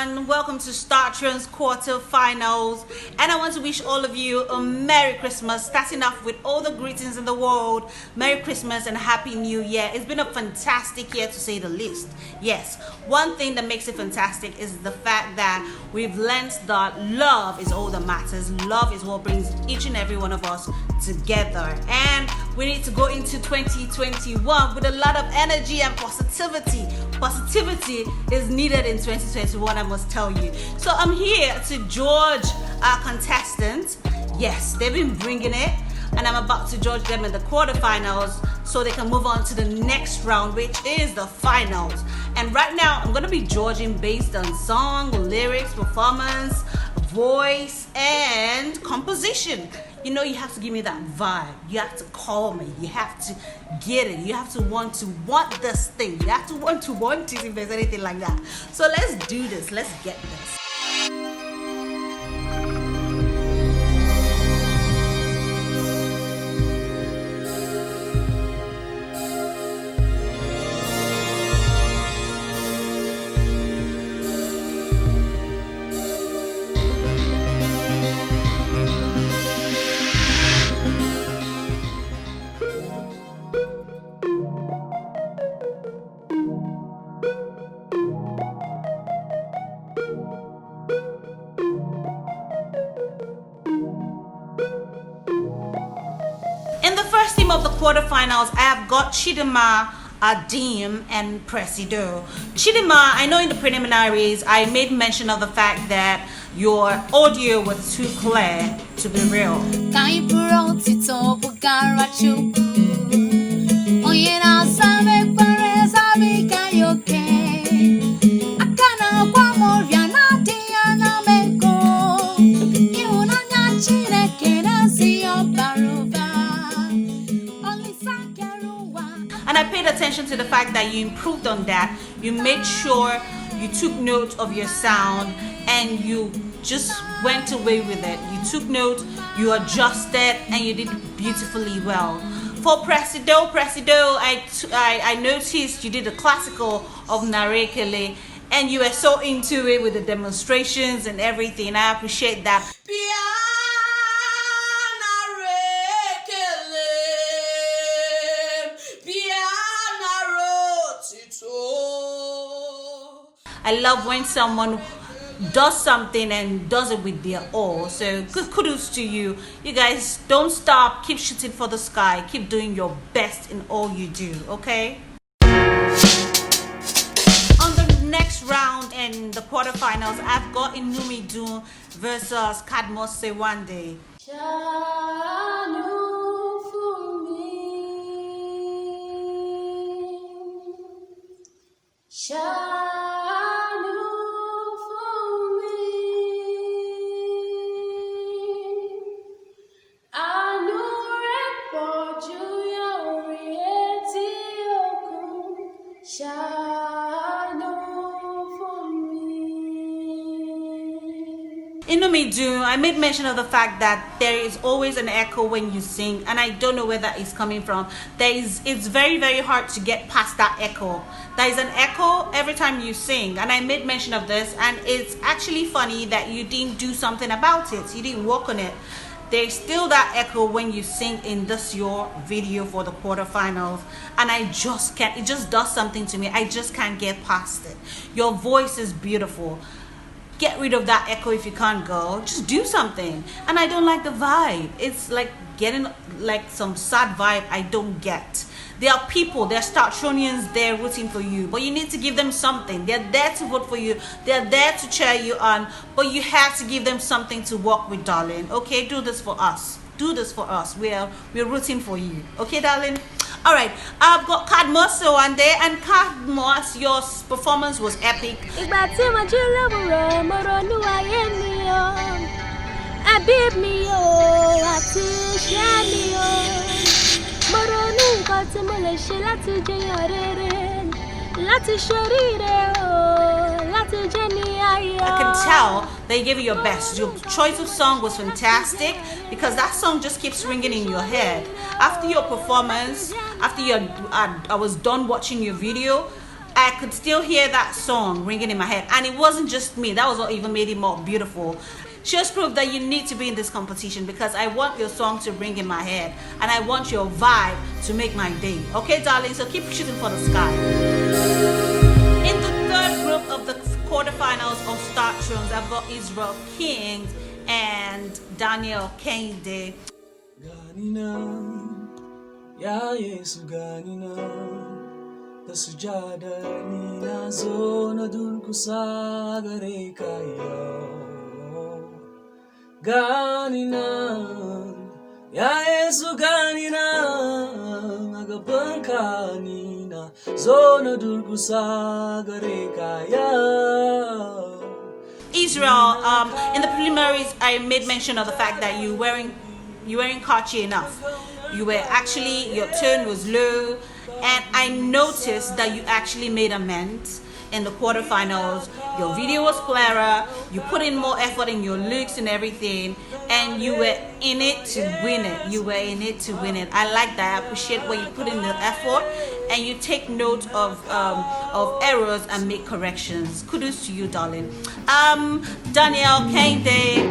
everyone, welcome to StarTron's quarterfinals, and I want to wish all of you a Merry Christmas, starting off with all the greetings in the world. Merry Christmas and Happy New Year. It's been a fantastic year to say the least. Yes, one thing that makes it fantastic is the fact that we've learned that love is all that matters. Love is what brings each and every one of us together, and we need to go into 2021 with a lot of energy and positivity. Positivity is needed in 2021, I must tell you. So I'm here to judge our contestants. Yes, they've been bringing it, and I'm about to judge them in the quarterfinals so they can move on to the next round, which is the finals. And right now I'm going to be judging based on song, lyrics, performance, voice, and composition. You know, you have to give me that vibe. You have to call me. You have to get it. You have to want this thing. You have to want it if there's anything like that. So let's do this. Let's get this. In the first team of the quarterfinals, I have got Yeancah Adamu and Presido. Yeancah, I know in the preliminaries, I made mention of the fact that your audio was too clear to be real. And I paid attention to the fact that you improved on that. You made sure you took note of your sound and you just went away with it. You took note, you adjusted, and you did beautifully well. For Presido, I noticed you did a classical of Narekele, and you were so into it with the demonstrations and everything. I appreciate that. I love when someone does something and does it with their all. So good kudos to you. You guys don't stop. Keep shooting for the sky. Keep doing your best in all you do, okay? On the next round in the quarterfinals, I've got Inumidun versus Cadmus Sewande. Inumidun, I made mention of the fact that there is always an echo when you sing, and I don't know where that is coming from. It's very, very hard to get past that echo. There is an echo every time you sing, and I made mention of this, and it's actually funny that you didn't do something about it. You didn't work on it. There's still that echo when you sing in this your video for the quarterfinals, and I just can't. It just does something to me. I just can't get past it. Your voice is beautiful. Get rid of that echo if you can't go. Just do something. And I don't like the vibe. It's like getting like some sad vibe I don't get. There are people, there are StarTronians there rooting for you, but you need to give them something. They're there to vote for you. They're there to cheer you on, but you have to give them something to work with, darling. Okay, do this for us. Do this for us. We're rooting for you. Okay, darling? All right, I've got Cadmus Sewande, and Cadmus, your performance was epic. I can tell they gave you your best. Your choice of song was fantastic because that song just keeps ringing in your head. After your performance, after I was done watching your video, I could still hear that song ringing in my head. And it wasn't just me. That was what even made it more beautiful. Just prove that you need to be in this competition, because I want your song to ring in my head and I want your vibe to make my day. Okay, darling? So keep shooting for the sky. In the third group of the quarterfinals of Star Thrones, I've got Israel Kings and Daniel Kende. Ya Yesu ganina ta sujada ni na zo na dulku sa gare kayo ganina ya Yesu ganina agaban kanina zo na dulku sa gare kayo. Israel, in the preliminaries, I made mention of the fact that you weren't catchy enough. You were actually, your tone was low, and I noticed that you actually made amends in the quarterfinals. Your video was clearer, you put in more effort in your looks and everything, and you were in it to win it. You were in it to win it. I like that. I appreciate when you put in the effort and you take note of errors and make corrections. Kudos to you, darling. Daniel Kende.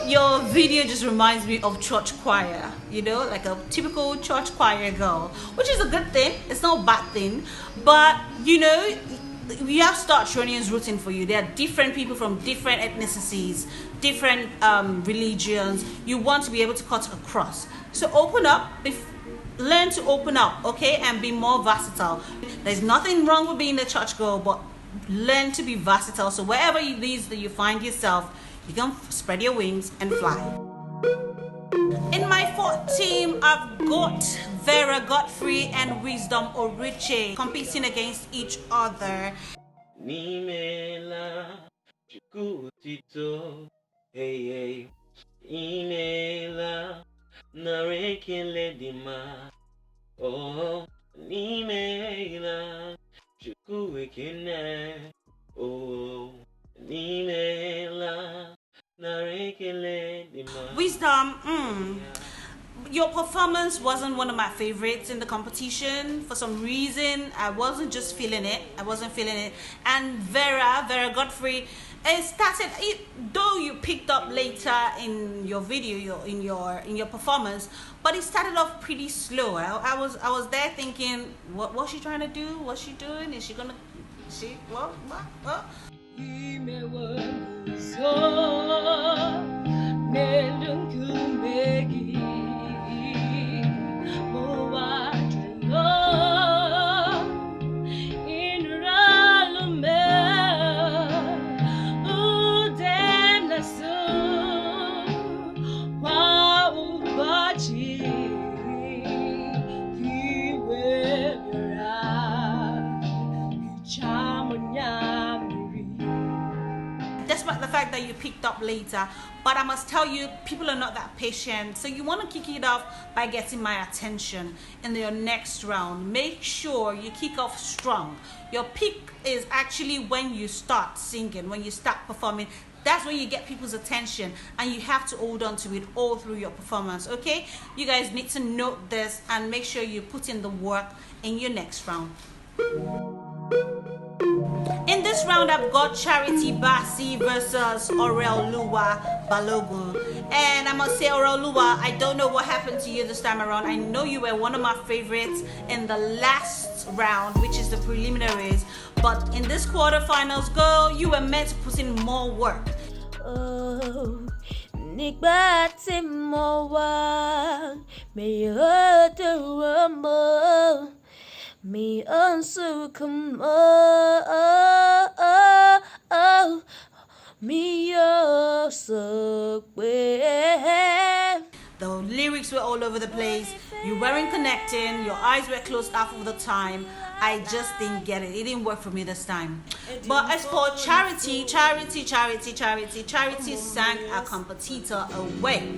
Your video just reminds me of church choir, you know, like a typical church choir girl, which is a good thing. It's not a bad thing, but you know, you have Star Tronians rooting for you. There are different people from different ethnicities, different religions. You want to be able to cut across. So open up, learn to open up, okay, and be more versatile. There's nothing wrong with being a church girl, but learn to be versatile. So wherever it is that you find yourself, you can spread your wings and fly. In my fourth team, I've got Vera Godfrey and Wisdom Oriche competing against each other. Nimela chukutito hey imela narekele dima oh nimela chukuekene oh nimela narekele dima. Wisdom, your performance wasn't one of my favorites in the competition. For some reason, I wasn't just feeling it. And Vera Godfrey, it started, though you picked up later in your video, in your performance, but it started off pretty slow. I was there thinking, what's she trying to do? What's she doing? Is she gonna? What? Despite the fact that you picked up later, but I must tell you, people are not that patient. So you want to kick it off by getting my attention in your next round. Make sure you kick off strong. Your peak is actually when you start singing, when you start performing. That's when you get people's attention, and you have to hold on to it all through your performance. Okay, you guys need to note this and make sure you put in the work in your next round. In this round, I've got Charity Basi versus Orelua Balogun. And I must say, Orelua, I don't know what happened to you this time around. I know you were one of my favorites in the last round, which is the preliminaries. But in this quarterfinals, girl, you were meant to put in more work. Oh, nígbà tí mo wà, mi ò dúró mọ́. Me unsuccumb, me The lyrics were all over the place. You weren't connecting. Your eyes were closed half of the time. I just didn't get it. It didn't work for me this time. But as for Charity sang a competitor away.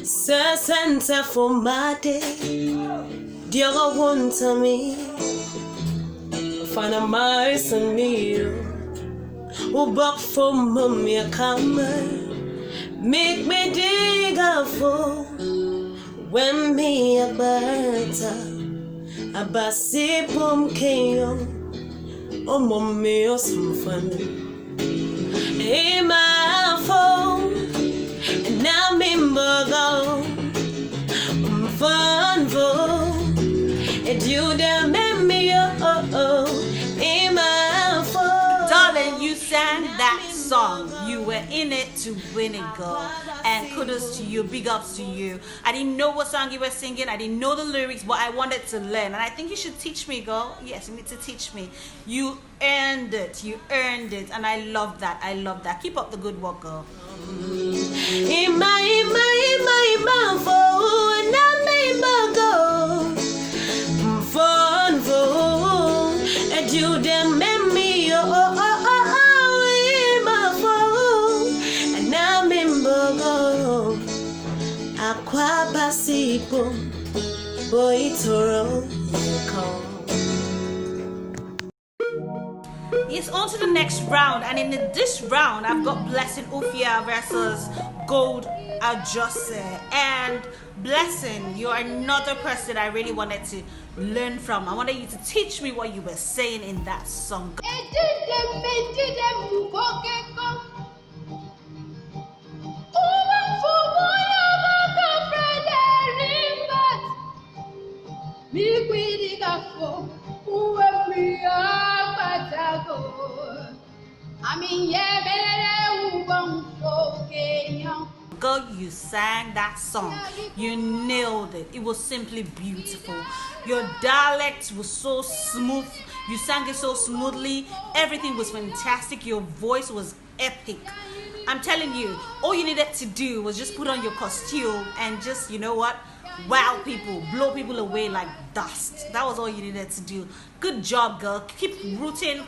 Santa for my day, dear one to me, find a mice and meal, who buck for mummy a come, make me dig a for when me a butter, a bassy pum kayo, oh mummy or some fun, hey my phone. Now me go fun and you damn me in my phone. Darling, you sang that song. You were in it to win it, girl. And kudos to you, big ups to you. I didn't know what song you were singing. I didn't know the lyrics, but I wanted to learn. And I think you should teach me, girl. Yes, you need to teach me. You earned it. You earned it. And I love that. I love that. Keep up the good work, girl. In my phone, I may go fun and you damn me in my phone, and now me go aqua basipo boy toro call. It's on to the next round, and in this round I've got Blessing Ufia versus Gold Adjust. And Blessing, you are another person I really wanted to learn from. I wanted you to teach me what you were saying in that song. Girl, you sang that song. You nailed it. It was simply beautiful. Your dialect was so smooth. You sang it so smoothly. Everything was fantastic. Your voice was epic. I'm telling you, all you needed to do was just put on your costume and just, you know what? Wow people, blow people away like dust. That was all you needed to do. Good job, girl. Keep rooting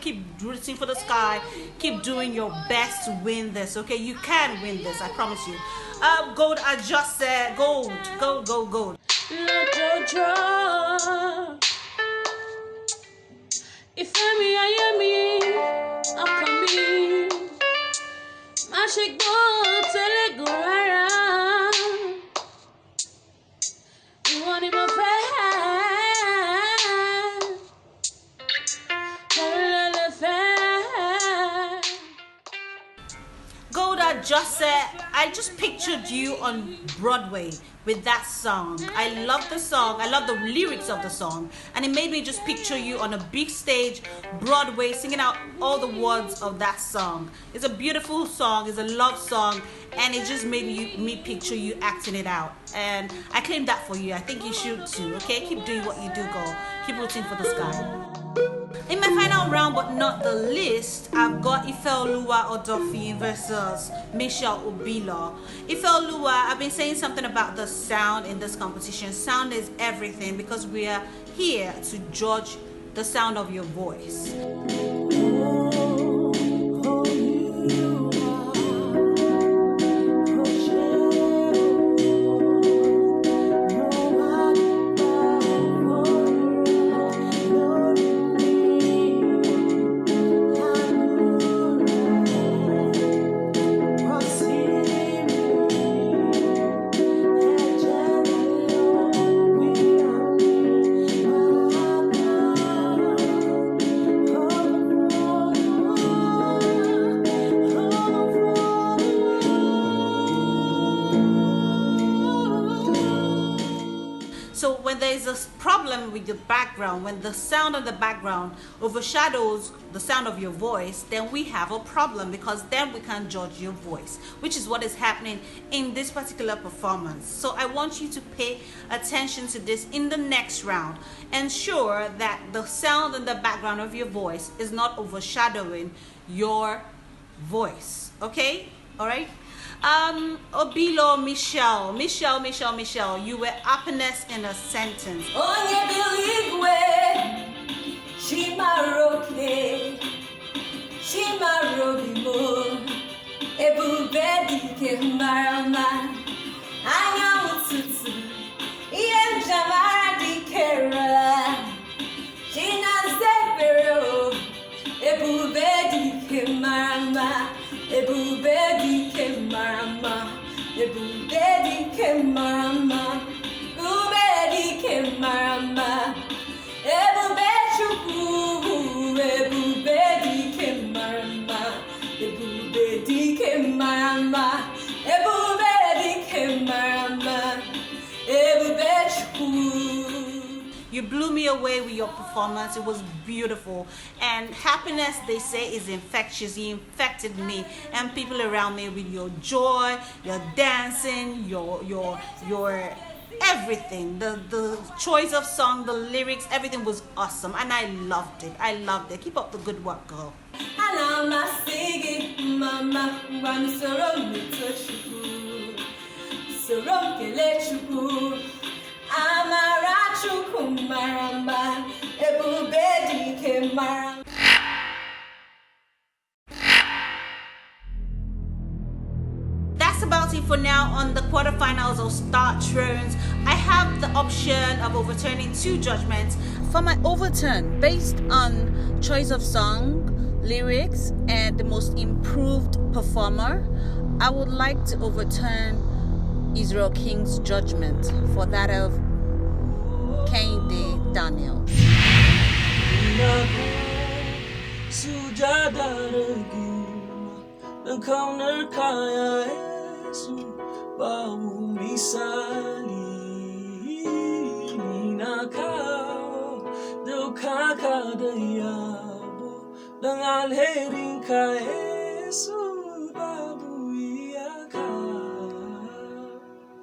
for the sky. Keep doing your best to win this, okay? You can win this, I promise you. Gold Adjust, gold. If I me, I'll come in. I should go till it go around. You want him a friend? Gold Adjust, I just pictured you on Broadway with that song. I love the song. I love the lyrics of the song, and it made me just picture you on a big stage, Broadway, singing out all the words of that song. It's a beautiful song. It's a love song, and it just made me picture you acting it out. And I claim that for you. I think you should too. Okay, keep doing what you do, girl. Keep rooting for the sky. In my final round, but not the least, I've got Ifeoluwa Odofin versus Michelle Obilo. Ifeoluwa, I've been saying something about the sound in this competition. Sound is everything, because we are here to judge the sound of your voice. So when there's a problem with the background, when the sound of the background overshadows the sound of your voice, then we have a problem, because then we can't judge your voice, which is what is happening in this particular performance. So I want you to pay attention to this in the next round. Ensure that the sound in the background of your voice is not overshadowing your voice, okay? All right? Obilo Michelle, you were happiness in a sentence. Onye believe we, Chimarobi mo, ebube dike marama, anya ututu, iye jamara dike ra, China zebero, ebube dike marama, ebube dike marama, ebube dike marama, ebube dike marama, ebube chukwu, ebube dike marama, ebube dike marama, ebube dike marama, ebube chukwu. You blew me away with your performance. It was beautiful. And happiness, they say, is infectious. You infected me and people around me with your joy, your dancing, your everything. The choice of song, the lyrics, everything was awesome. And I loved it. Keep up the good work, girl. That's about it for now on the quarterfinals of Star Thrones. I have the option of overturning 2 judgments. For my overturn, based on choice of song, lyrics, and the most improved performer, I would like to overturn Israel King's judgment for that of Kingmaker Daniel.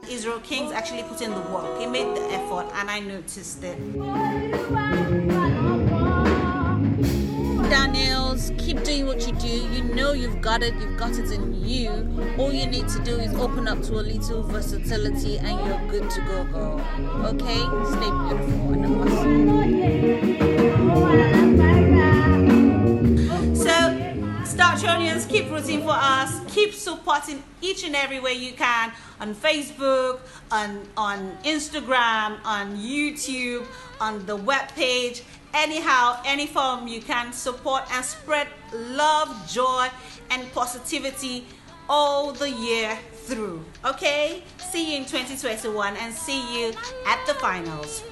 Israel King's actually put in the work. He made the effort and I noticed it. Daniels, keep doing what you do. You know you've got it in you. All you need to do is open up to a little versatility and you're good to go, girl. Okay? Stay beautiful and awesome. So, Startronians, keep rooting for us. Keep supporting each and every way you can on Facebook, on Instagram, on YouTube, on the webpage. Anyhow, any form you can support and spread love, joy, and positivity all the year through. Okay? See you in 2021 and see you at the finals.